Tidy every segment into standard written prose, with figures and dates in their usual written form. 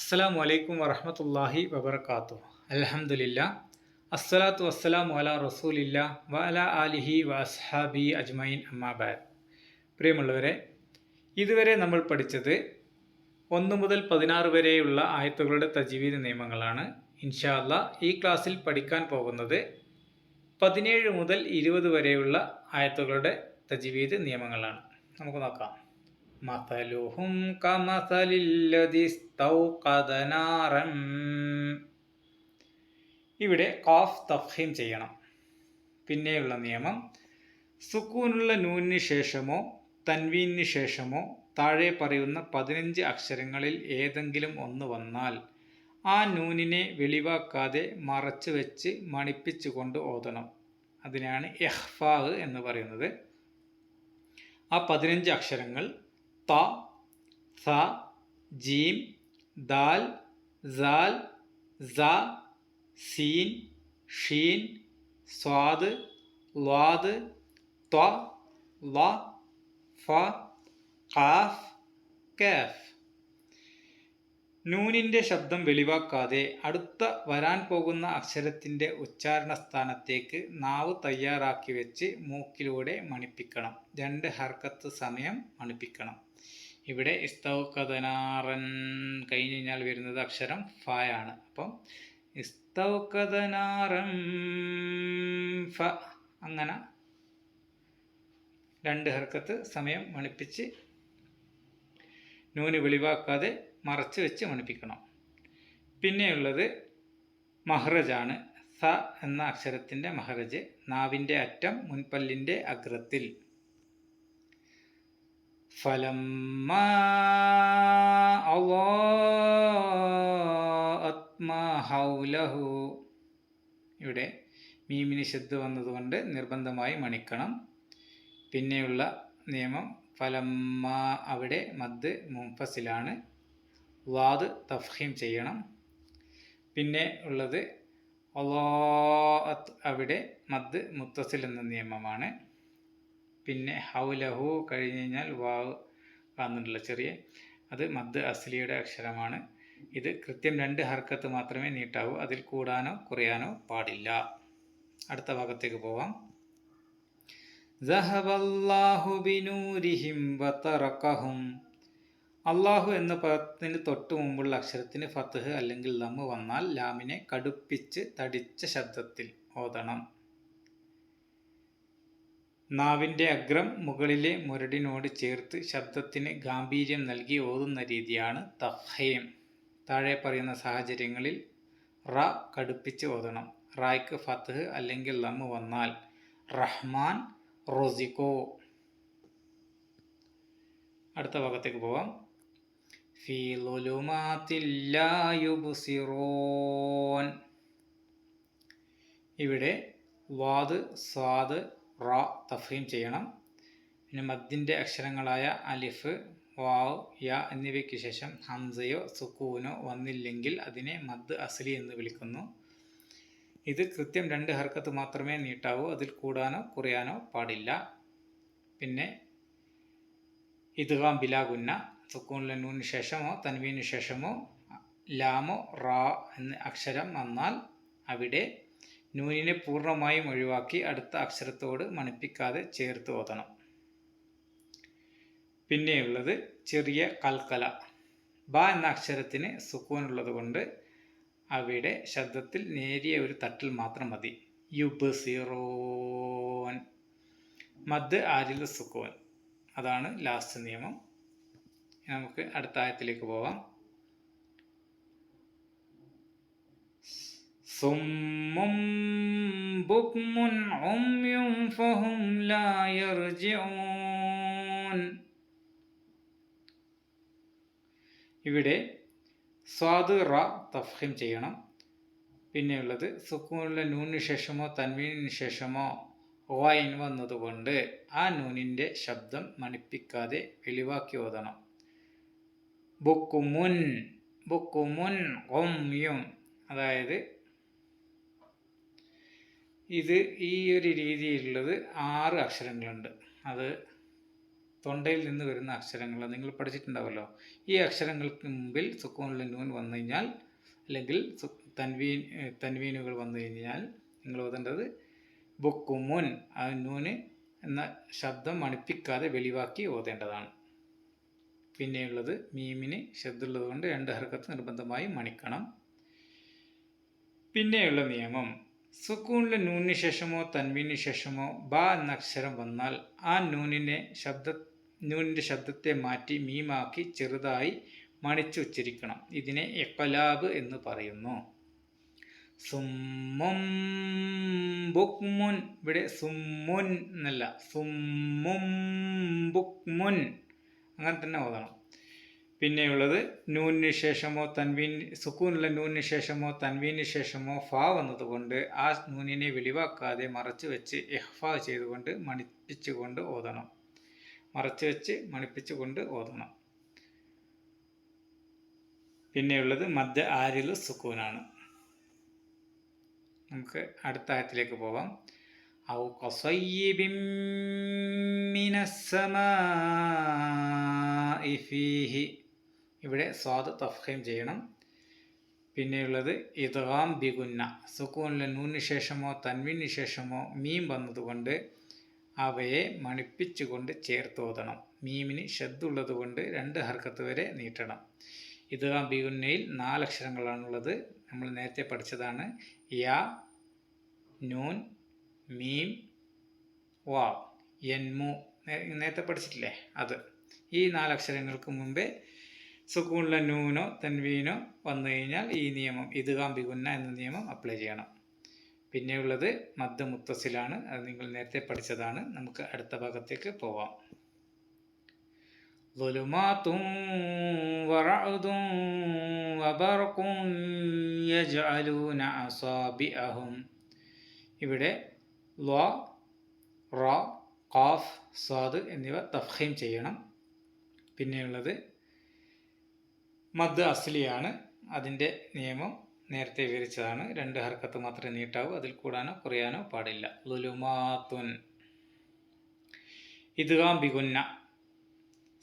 അസ്സലാമു അലൈക്കും വറഹ്മത്തുള്ളാഹി വബറകാതുഹു. അൽഹംദുലില്ലാ അസ്സലാത്തു വസ്സലാമു അലാ റസൂലില്ലാ വ അലാ ആലിഹി വ അസ്ഹാബി അജ്മഈൻ അമ്മാ ബഅദ്. പ്രിയമുള്ളവരെ, ഇതുവരെ നമ്മൾ പഠിച്ചത് 1 മുതൽ 16 വരെയുള്ള ആയത്തുകളുടെ തജ്വീദ് നിയമങ്ങളാണ്. ഇൻഷാ അല്ലാഹ് ഈ ക്ലാസ്സിൽ പഠിക്കാൻ പോകുന്നത് 17 മുതൽ 20 വരെയുള്ള ആയത്തുകളുടെ തജ്വീദ് നിയമങ്ങളാണ്. നമുക്ക് നോക്കാം. മസലുഹും കമസലില്ലദി ഇസ്തൗഖദ നാറൻ. ഇവിടെ ഖാഫ് തഫ്ഹീം ചെയ്യണം. പിന്നെയുള്ള നിയമം, സുക്കൂനുള്ള നൂനിന് ശേഷമോ തൻവീനിന് ശേഷമോ താഴെ പറയുന്ന 15 അക്ഷരങ്ങളിൽ ഏതെങ്കിലും ഒന്ന് വന്നാൽ ആ നൂനിനെ വെളിവാക്കാതെ മറച്ചു വെച്ച് മണിപ്പിച്ചുകൊണ്ട് ഓതണം. അതിനാണ് ഇഖ്ഫാ എന്ന് പറയുന്നത്. ആ 15 അക്ഷരങ്ങൾ ത, സ, ജീം, ദാൽ, സാൽ, സ, സീൻ, ഷീൻ, സ്വാദ്, ളാദ്, ത്വ, ള, ഫ, ഖാഫ്, കാഫ്. നൂനിൻ്റെ ശബ്ദം വെളിവാക്കാതെ അടുത്ത വരാൻ പോകുന്ന അക്ഷരത്തിൻ്റെ ഉച്ചാരണ സ്ഥാനത്തേക്ക് നാവ് തയ്യാറാക്കി വെച്ച് മൂക്കിലൂടെ മണിപ്പിക്കണം. 2 ഹർക്കത്ത് സമയം മണിപ്പിക്കണം. ഇവിടെ ഇസ്തൗഖദനാറൻ കഴിഞ്ഞ് കഴിഞ്ഞാൽ വരുന്നത് അക്ഷരം ഫ ആണ്. അപ്പം ഇസ്തൗഖദനാറൻ ഫ, അങ്ങനെ 2 ഹർക്കത്ത് സമയം മണിപ്പിച്ച് നൂന് വെളിവാക്കാതെ മറച്ച് വെച്ച് മണിപ്പിക്കണം. പിന്നെയുള്ളത് മഹ്റജാണ്. സ എന്ന അക്ഷരത്തിൻ്റെ മഹ്റജ്, നാവിൻ്റെ അറ്റം മുൻപല്ലിൻ്റെ അഗ്രത്തിൽ. ഫലമ്മാ അളാഅത് മാ ഹൗലഹു. ഇവിടെ മീമിന് ശബ്ദ് വന്നതുകൊണ്ട് നിർബന്ധമായി മണിക്കണം. പിന്നെയുള്ള നിയമം ഫലമ്മ, അവിടെ മദ് മുൻഫസിലാണ്. വാദ് തഫ്ഹീം ചെയ്യണം. പിന്നെ ഉള്ളത് അളാഅത്, അവിടെ മദ് മുത്തസിൽ എന്ന നിയമമാണ്. പിന്നെ ഹൗലഹു കഴിഞ്ഞ് കഴിഞ്ഞാൽ വാവ് വന്നിട്ടുള്ള ചെറിയ, അത് മദ് അസ്ലിയുടെ അക്ഷരമാണ്. ഇത് കൃത്യം 2 ഹർക്കത്ത് മാത്രമേ നീട്ടാവൂ, അതിൽ കൂടാനോ കുറയാനോ പാടില്ല. അടുത്ത ഭാഗത്തേക്ക് പോവാം. സഹബല്ലാഹു ബിനൂരിഹിം വതറകഹും. അള്ളാഹു എന്ന പദത്തിന് തൊട്ടു മുമ്പുള്ള അക്ഷരത്തിന് ഫത്ഹ് അല്ലെങ്കിൽ ലമ്മ് വന്നാൽ ലാമിനെ കടുപ്പിച്ച് തടിച്ച ശബ്ദത്തിൽ ഓതണം. നാവിൻ്റെ അഗ്രം മുകളിലെ മുരടിനോട് ചേർത്ത് ശബ്ദത്തിന് ഗാംഭീര്യം നൽകി ഓതുന്ന രീതിയാണ് തഫ്ഹീം. താഴെ പറയുന്ന സാഹചര്യങ്ങളിൽ റ കടുപ്പിച്ച് ഓതണം. റായ്ക്ക് ഫത്ഹ് അല്ലെങ്കിൽ ലമ്മ് വന്നാൽ റഹ്മാൻ, റോസിക്കോ. അടുത്ത ഭാഗത്തേക്ക് പോവാം. ഫീ ളുലുമാതിൽ ലാ യുബ്സിറൂൻ. ഇവിടെ വാദ്, സ്വാദ്, റ തഫ്ഹീം ചെയ്യണം. പിന്നെ മദ്ദിൻ്റെ അക്ഷരങ്ങളായ അലിഫ്, വാവ്, യ എന്നിവയ്ക്ക് ശേഷം ഹംസയോ സുക്കൂനോ വന്നില്ലെങ്കിൽ അതിനെ മദ് അസ്ലി എന്ന് വിളിക്കുന്നു. ഇത് കൃത്യം 2 ഹർക്കത്ത് മാത്രമേ നീട്ടാവൂ, അതിൽ കൂടാനോ കുറയാനോ പാടില്ല. പിന്നെ ഇദ്ഗാം ബിലാ ഗുന്ന, സുക്കൂനിലെ നൂനിന് ശേഷമോ തൻവീനു ശേഷമോ ലാമോ റാ എന്ന അക്ഷരം വന്നാൽ അവിടെ നൂനിനെ പൂർണ്ണമായും ഒഴിവാക്കി അടുത്ത അക്ഷരത്തോട് മണിപ്പിക്കാതെ ചേർത്ത് ഓതണം. പിന്നെയുള്ളത് ചെറിയ കൽക്കല. ബ എന്ന അക്ഷരത്തിന് സുക്കൂനുള്ളത് കൊണ്ട് അവിടെ ശബ്ദത്തിൽ നേരിയ ഒരു തട്ടിൽ മാത്രം മതി. യുബ്സിറൂൻ, മദ് ആരിൽ സുക്കൂൻ. അതാണ് ലാസ്റ്റ് നിയമം. നമുക്ക് അടുത്ത ആയത്തിലേക്ക് പോവാം. സുമ്മും ബുക്മുൻ ഉമ്യും ഫഹും ലാ യർജിഊൻ. ഇവിടെ സ്വാദ് റ തഫ്ഹീം ചെയ്യണം. പിന്നെയുള്ളത് സുക്കൂനുള്ള നൂനിന് ശേഷമോ തൻവീനിന് ശേഷമോ ഗൈൻ വന്നതുകൊണ്ട് ആ നൂനിൻ്റെ ശബ്ദം മണിപ്പിക്കാതെ വെളിവാക്കി ഓതണം. ബുക്കുമുൻ, ബുക്കുമുൻ ഉമ്യും. അതായത് ഇത് ഈ ഒരു രീതിയിലുള്ളത് 6 അക്ഷരങ്ങളുണ്ട്. അത് തൊണ്ടയിൽ നിന്ന് വരുന്ന അക്ഷരങ്ങൾ നിങ്ങൾ പഠിച്ചിട്ടുണ്ടാവുമല്ലോ. ഈ അക്ഷരങ്ങൾക്ക് മുമ്പിൽ സുക്കൂനുള്ള നൂൻ വന്നു കഴിഞ്ഞാൽ, അല്ലെങ്കിൽ തൻവീനുകൾ വന്നു കഴിഞ്ഞാൽ നിങ്ങൾ ഓതേണ്ടത് ബുക്കുമുൻ. ആ നൂന് എന്ന ശബ്ദം മണിപ്പിക്കാതെ വെളിവാക്കി ഓതേണ്ടതാണ്. പിന്നെയുള്ളത് മീമിന് ശബ്ദമുള്ളത് കൊണ്ട് 2 ഹർക്കത്ത് നിർബന്ധമായും മണിക്കണം. പിന്നെയുള്ള നിയമം, സുക്കൂണിലെ നൂനിന് ശേഷമോ തൻവീനിന് ശേഷമോ ബ എന്ന അക്ഷരം വന്നാൽ ആ നൂനിൻ്റെ ശബ്ദത്തെ മാറ്റി മീമാക്കി ചെറുതായി മണിച്ചുച്ചരിക്കണം. ഇതിനെ ഇഖ്ലാബ് എന്ന് പറയുന്നു. സുമ്മും ബുക്മുൻ, ഇവിടെ സുമ്മുൻ എന്നല്ല, സുമ്മും ബുക്മുൻ, അങ്ങനെ തന്നെ ഓതണം. പിന്നെയുള്ളത് നൂനിന് ശേഷമോ സുക്കൂനുള്ള നൂനിന് ശേഷമോ തൻവീനിന് ശേഷമോ ഫ വന്നതുകൊണ്ട് ആ നൂനിനെ വെളിവാക്കാതെ മറച്ചു വെച്ച് ഇഹ്ഫാ ചെയ്തുകൊണ്ട് മണിപ്പിച്ചുകൊണ്ട് ഓതണം. ഓതണം. പിന്നെയുള്ളത് മദ്ദ ആരിൽ സുക്കൂനാണ്. നമുക്ക് അടുത്ത ആയത്തിലേക്ക് പോവാം. ഔ ഖസയ്യിബിൻ മിനസ്സമാഇ ഫീഹി, ഇവിടെ സ്വാദ് തഫ്ഖീം ചെയ്യണം. പിന്നെയുള്ളത് ഇദ്ഗാം ബിഗുന്ന, സുക്കൂനിലെ നൂനിന് ശേഷമോ തൻവീനിന് ശേഷമോ മീം വന്നതുകൊണ്ട് അവയെ മണിപ്പിച്ചുകൊണ്ട് ചേർത്തോതണം. മീമിന് ഷദ്ദുള്ളത് കൊണ്ട് 2 ഹർക്കത്ത് വരെ നീട്ടണം. ഇദ്ഗാം ബിഗുന്നയിൽ 4 അക്ഷരങ്ങളാണുള്ളത്. നമ്മൾ നേരത്തെ പഠിച്ചതാണ്. യാ, നൂൻ, മീം, വാവ്, യൻമു, നേരത്തെ പഠിച്ചിട്ടില്ലേ അത്. ഈ 4 അക്ഷരങ്ങൾക്ക് മുമ്പേ സുക്കൂണിലെ നൂനോ തൻവീനോ വന്നു കഴിഞ്ഞാൽ ഈ നിയമം, ഇദ്ഗാം ബിഗുന്ന എന്ന നിയമം അപ്ലൈ ചെയ്യണം. പിന്നെയുള്ളത് മദ്ദ മുത്തസിലാണ്. അത് നിങ്ങൾ നേരത്തെ പഠിച്ചതാണ്. നമുക്ക് അടുത്ത ഭാഗത്തേക്ക് പോവാം. ളുലുമാതും വറഅദും വബർഖും യജ്അലൂന അസാബിഅഹും, ഇവിടെ ള, റ, ഖാഫ്, സ്വാദ് എന്നിവ തഫ്ഖീം ചെയ്യണം. പിന്നെയുള്ളത് മദ് അസ്ലിയാണ്. അതിൻ്റെ നിയമം നേരത്തെ വിവരിച്ചതാണ്. 2 ഹർക്കത്ത് മാത്രമേ നീട്ടാവൂ, അതിൽ കൂടാനോ കുറയാനോ പാടില്ല. ളുലുമാതുൻ. ഇദ്ഗാം ബിഗുന്ന,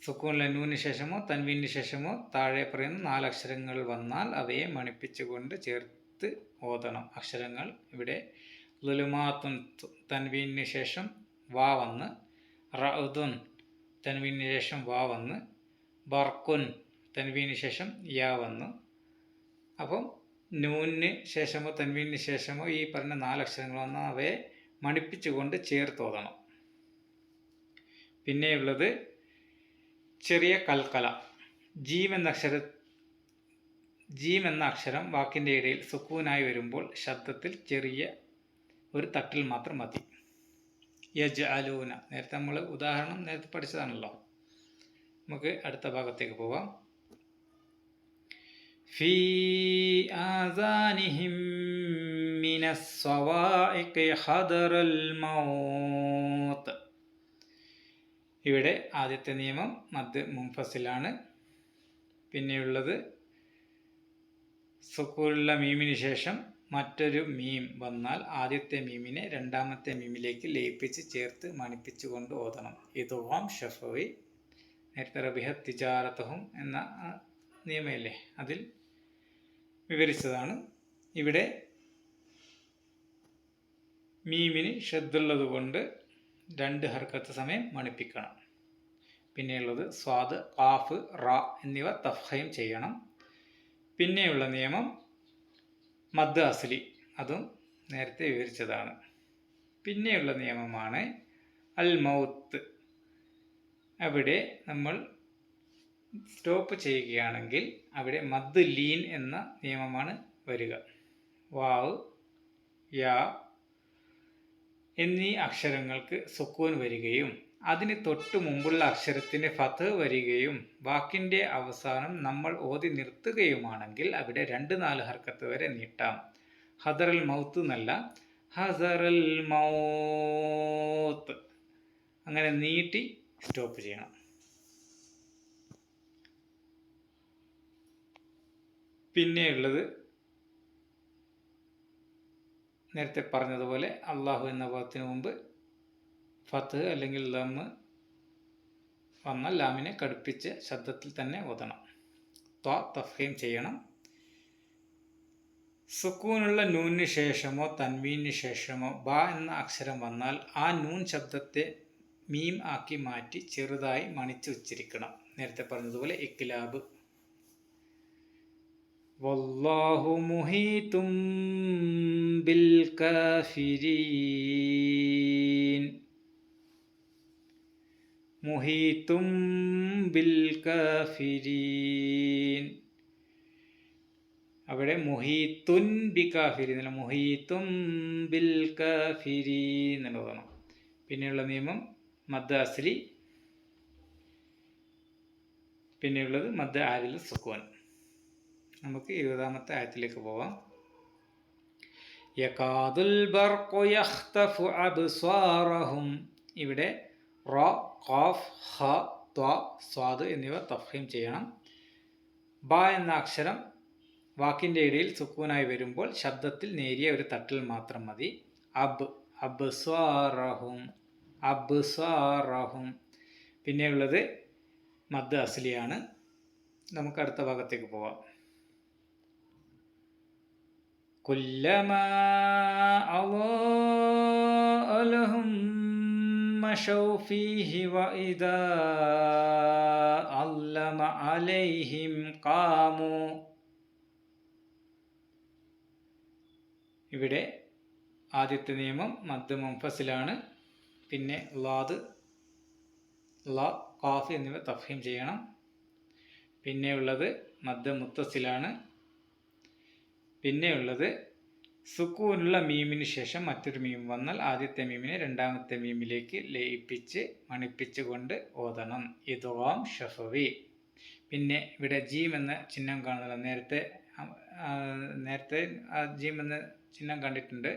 സുക്കൂനിലെ നൂനിന് ശേഷമോ തൻവീനിന് ശേഷമോ താഴെ പറയുന്ന 4 അക്ഷരങ്ങൾ വന്നാൽ അവയെ മണിപ്പിച്ചുകൊണ്ട് ചേർത്ത് ഓതണം. അക്ഷരങ്ങൾ ഇവിടെ ളുലുമാതുൻ തൻവീനിന് ശേഷം വാ വന്ന്, റഅദുൻ തൻവീനിന് ശേഷം വാ വന്ന്, ബർഖുൻ തൻവീനിന് ശേഷം യാ വന്നു. അപ്പം നൂനിന് ശേഷമോ തൻവീനിന് ശേഷമോ ഈ പറഞ്ഞ 4 അക്ഷരങ്ങൾ വന്നാൽ അവയെ മണിപ്പിച്ചുകൊണ്ട് ചേർത്തോതണം. പിന്നെയുള്ളത് ചെറിയ കൽക്കല. ജീം എന്ന അക്ഷരം വാക്കിൻ്റെ ഇടയിൽ സുക്കൂനായി വരുമ്പോൾ ശബ്ദത്തിൽ ചെറിയ ഒരു തട്ടിൽ മാത്രം മതി. യജ്അലൂന, നേരത്തെ നമ്മൾ ഉദാഹരണം നേരത്തെ പഠിച്ചതാണല്ലോ. നമുക്ക് അടുത്ത ഭാഗത്തേക്ക് പോവാം. ഫീ ആസാനിഹിം മിനസ്സവാഇഖി ഹദറൽ മൗത്ത്, ഇവിടെ ആദ്യത്തെ നിയമം മദ് മുൻഫസിലാണ്. പിന്നെയുള്ളത് സുക്കൂനുള്ള മീമിന് ശേഷം മറ്റൊരു മീം വന്നാൽ ആദ്യത്തെ മീമിനെ രണ്ടാമത്തെ മീമിലേക്ക് ലയിപ്പിച്ച് ചേർത്ത് മണിപ്പിച്ചുകൊണ്ട് ഓതണം. ഇദ്ഗാം ഷഫവി, നേരത്തെ റബിഹത്ത് തിജാറത്തുഹും എന്ന നിയമമില്ലേ, അതിൽ വിവരിച്ചതാണ്. ഇവിടെ മീമിന് ഷദ്ദുള്ളത് കൊണ്ട് 2 ഹർക്കത്ത് സമയം മണിപ്പിക്കണം. പിന്നെയുള്ളത് സ്വാദ്, ഖാഫ്, റ എന്നിവ തഫ്ഖീം ചെയ്യണം. പിന്നെയുള്ള നിയമം മദ് അസ്ലി, അതും നേരത്തെ വിവരിച്ചതാണ്. പിന്നെയുള്ള നിയമമാണ് അൽ മൗത്ത്. അവിടെ നമ്മൾ സ്റ്റോപ്പ് ചെയ്യുകയാണെങ്കിൽ അവിടെ മദ് ലീൻ എന്ന നിയമമാണ് വരിക. വാവ്, യാ എന്നീ അക്ഷരങ്ങൾക്ക് സുക്കൂൻ വരികയും അതിന് തൊട്ടു മുമ്പുള്ള അക്ഷരത്തിന് ഫത്ത് വരികയും വാക്കിൻ്റെ അവസാനം നമ്മൾ ഓതി നിർത്തുകയുമാണെങ്കിൽ അവിടെ 2-4 ഹർക്കത്ത് വരെ നീട്ടാം. ഹദറൽ മൗത്ത് എന്നല്ല, ഹസറൽ മൗത്ത്, അങ്ങനെ നീട്ടി സ്റ്റോപ്പ് ചെയ്യണം. പിന്നെയുള്ളത് നേരത്തെ പറഞ്ഞതുപോലെ അള്ളാഹു എന്ന പദത്തിന് മുമ്പ് ഫത്ത് അല്ലെങ്കിൽ ദമ്മ് വന്നാൽ ലാമിനെ കടുപ്പിച്ച് ശബ്ദത്തിൽ തന്നെ ഓതണം. ത്വ തഫ്ഹീം ചെയ്യണം. സുക്കൂനുള്ള നൂനിന് ശേഷമോ തൻവീനു ശേഷമോ ബ എന്ന അക്ഷരം വന്നാൽ ആ നൂൻ ശബ്ദത്തെ മീം ആക്കി മാറ്റി ചെറുതായി മണിച്ച് ഉച്ചരിക്കണം. നേരത്തെ പറഞ്ഞതുപോലെ ഇഖ്ലാബ്. വല്ലാഹു മുഹീതും ബിൽ കാഫിരീൻ. മുഹീതും ബിൽ കാഫിരീൻ. അവിടെ മുഹീത്തുൻ ബി കാഫിരീൻ എന്നല്ല, മുഹീത്തും ബിൽ കാഫിരീൻ എന്നുള്ളതാണ്. പിന്നെയുള്ള നിയമം മദ് അസ്ലി, പിന്നെയുള്ളത് മദ് ആരിൽ സുക്കൂൻ. നമുക്ക് 20ാമത്തെ ആയത്തിലേക്ക് പോവാം. യകാദുൽ ബർഖു യഖ്തഫു അബ്സ്വാറഹും. ഇവിടെ റ, ഖാഫ്, ഹ, ത്വ, സ്വാദ് എന്നിവ തഫ്ഹീം ചെയ്യണം. ബ എന്ന അക്ഷരം വാക്കിൻ്റെ ഇടയിൽ സുക്കൂനായി വരുമ്പോൾ ശബ്ദത്തിൽ നേരിയ ഒരു തട്ടൽ മാത്രം മതി. അബ്സ്വാറഹും, അബ്സ്വാറഹും. പിന്നെയുള്ളത് മദ് അസ്ലിയാണ്. നമുക്ക് അടുത്ത ഭാഗത്തേക്ക് പോവാം. കുല്ലമാ അളാഅ ലഹും മശൗ ഫീഹി വഇദാ അല്ലമ അലൈഹിം ഖാമു. ഇവിടെ ആദ്യത്തെ നിയമം മദ് മുൻഫസിലാണ്. പിന്നെ ലാദ്, ല, ഖാഫ് എന്നിവ തഫ്ഹീം ചെയ്യണം. പിന്നെയുള്ളത് മദ് മുത്തസിലാണ്. പിന്നെയുള്ളത് സുക്കൂനുള്ള മീമിന് ശേഷം മറ്റൊരു മീം വന്നാൽ ആദ്യത്തെ മീമിനെ രണ്ടാമത്തെ മീമിലേക്ക് ലയിപ്പിച്ച് മണിപ്പിച്ച് കൊണ്ട് ഓതണം. ഇദ്ഗാം ഷഫവി. പിന്നെ ഇവിടെ ജീം എന്ന ചിഹ്നം കാണുന്നില്ല. നേരത്തെ ജീം എന്ന ചിഹ്നം കണ്ടിട്ടുണ്ട്.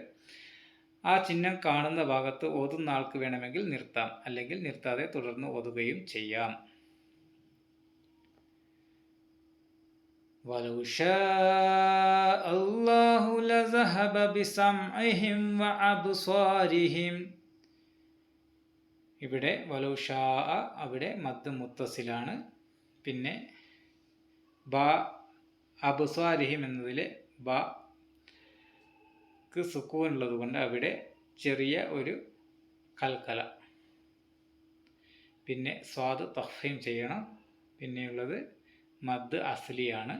ആ ചിഹ്നം കാണുന്ന ഭാഗത്ത് ഓതുന്ന ആൾക്ക് വേണമെങ്കിൽ നിർത്താം, അല്ലെങ്കിൽ നിർത്താതെ തുടർന്ന് ഓതുകയും ചെയ്യാം. വലൗ ശാഅ അല്ലാഹു ലസഹബ ബിസംഇഹിം വഅബ്സാരിഹിം. ഇവിടെ വലൗ ശാഅ, അവിടെ മദ് മുത്തസിലാണ്. പിന്നെ ബ അബ്സാരിഹിം എന്നതിലെ ബ സുക്കൂൻ ഉള്ളത് കൊണ്ട് അവിടെ ചെറിയ ഒരു കൽക്കല. പിന്നെ സ്വാദ് തഫ്ഹീം ചെയ്യണം. പിന്നെയുള്ളത് മദ് അസ്ലിയാണ്.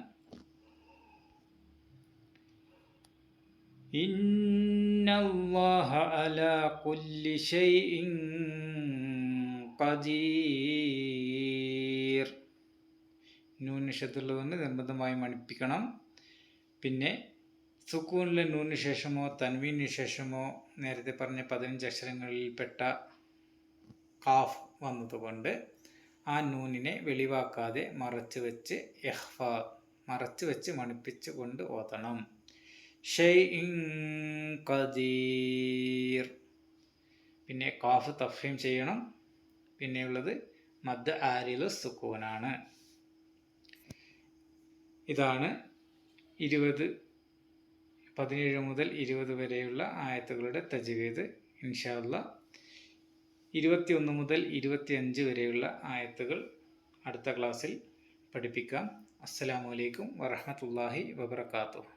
ഇന്നല്ലാഹ അലാ കുല്ലി ശൈഇൻ ഖദീർ. നൂൻ ഷദ്ദുള്ളതുകൊണ്ട് നിർബന്ധമായും മണിപ്പിക്കണം. പിന്നെ സുക്കൂനിലെ നൂനിന് ശേഷമോ തൻവീനു ശേഷമോ നേരത്തെ പറഞ്ഞ 15 അക്ഷരങ്ങളിൽപ്പെട്ട ഖാഫ് വന്നതുകൊണ്ട് ആ നൂനിനെ വെളിവാക്കാതെ മറച്ചു വെച്ച് മണിപ്പിച്ച് കൊണ്ട് ഓതണം. ഷൈഇൻ ഖദീർ. പിന്നെ ഖാഫ് തഫ്ഹീം ചെയ്യണം. പിന്നെയുള്ളത് മദ് ആരിലു സുക്കൂനാണ്. ഇതാണ് 17 മുതൽ 20 വരെയുള്ള ആയത്തുകളുടെ തജ്വീദ്. ഇൻഷാ അല്ലാഹ് 21 മുതൽ 25 വരെയുള്ള ആയത്തുകൾ അടുത്ത ക്ലാസ്സിൽ പഠിപ്പിക്കാം. അസ്സലാമു അലൈക്കും വറഹ്മത്തുള്ളാഹി വബറകാതുഹു.